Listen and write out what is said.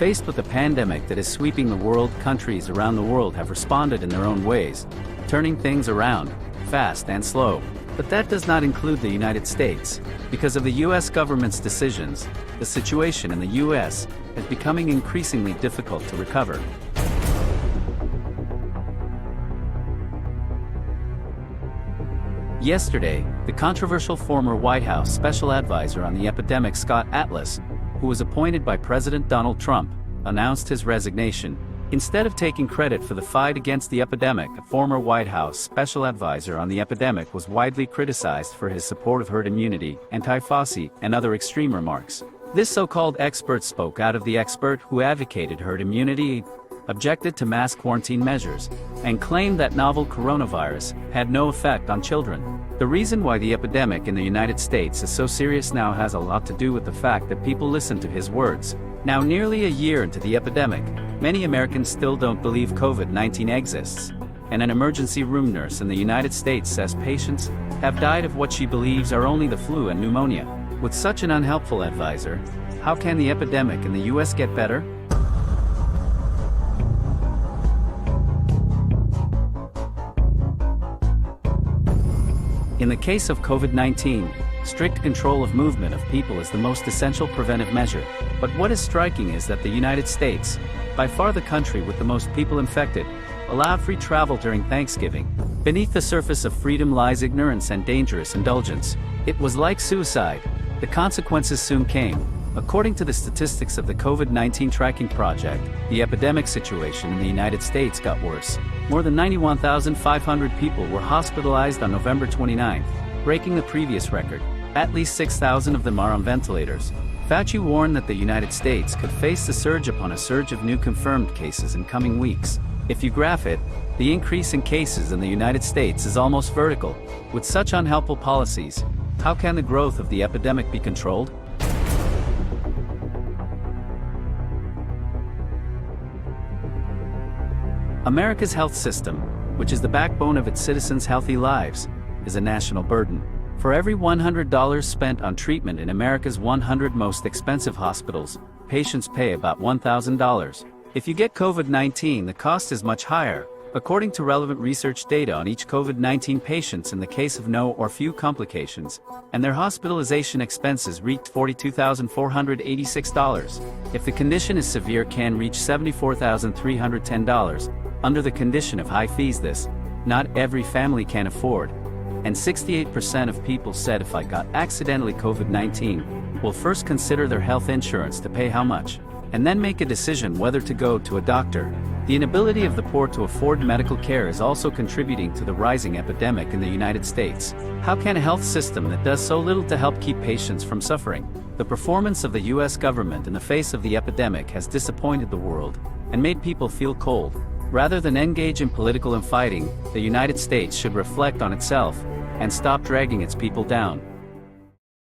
Faced with a pandemic that is sweeping the world, countries around the world have responded in their own ways, turning things around, fast and slow. But that does not include the United States. Because of the U.S. government's decisions, the situation in the U.S. is becoming increasingly difficult to recover. Yesterday, the controversial former White House special advisor on the epidemic Scott Atlas, who was appointed by President Donald Trump, announced his resignation. Instead of taking credit for the fight against the epidemic, a former White House special advisor on the epidemic was widely criticized for his support of herd immunity, anti-Fauci, and other extreme remarks. This so-called expert spoke out of the expert who advocated herd immunity, objected to mass quarantine measures, and claimed that novel coronavirus had no effect on children. The reason why the epidemic in the United States is so serious now has a lot to do with the fact that people listen to his words. Now, nearly a year into the epidemic, many Americans still don't believe COVID-19 exists, and an emergency room nurse in the United States says patients have died of what she believes are only the flu and pneumonia. With such an unhelpful advisor, how can the epidemic in the U.S. get better? In the case of COVID-19, strict control of movement of people is the most essential preventive measure. But what is striking is that the United States, by far the country with the most people infected, allowed free travel during Thanksgiving. Beneath the surface of freedom lies ignorance and dangerous indulgence. It was like suicide. The consequences soon came. According to the statistics of the COVID-19 Tracking Project, the epidemic situation in the United States got worse. More than 91,500 people were hospitalized on November 29, breaking the previous record. At least 6,000 of them are on ventilators. Fauci warned that the United States could face a surge upon a surge of new confirmed cases in coming weeks. If you graph it, the increase in cases in the United States is almost vertical. With such unhelpful policies, how can the growth of the epidemic be controlled? America's health system, which is the backbone of its citizens' healthy lives, is a national burden. For every $100 spent on treatment in America's 100 most expensive hospitals, patients pay about $1,000. If you get COVID-19, the cost is much higher. According to relevant research data on each COVID-19 patients in the case of no or few complications, and their hospitalization expenses reached $42,486. If the condition is severe, can reach $74,310. Under the condition of high fees, this not every family can afford. And 68% of people said if I got accidentally COVID-19, will first consider their health insurance to pay how much, and then make a decision whether to go to a doctor. The inability of the poor to afford medical care is also contributing to the rising epidemic in the United States. How can a health system that does so little to help keep patients from suffering? The performance of the U.S. government in the face of the epidemic has disappointed the world and made people feel cold. Rather than engage in political infighting, the United States should reflect on itself and stop dragging its people down.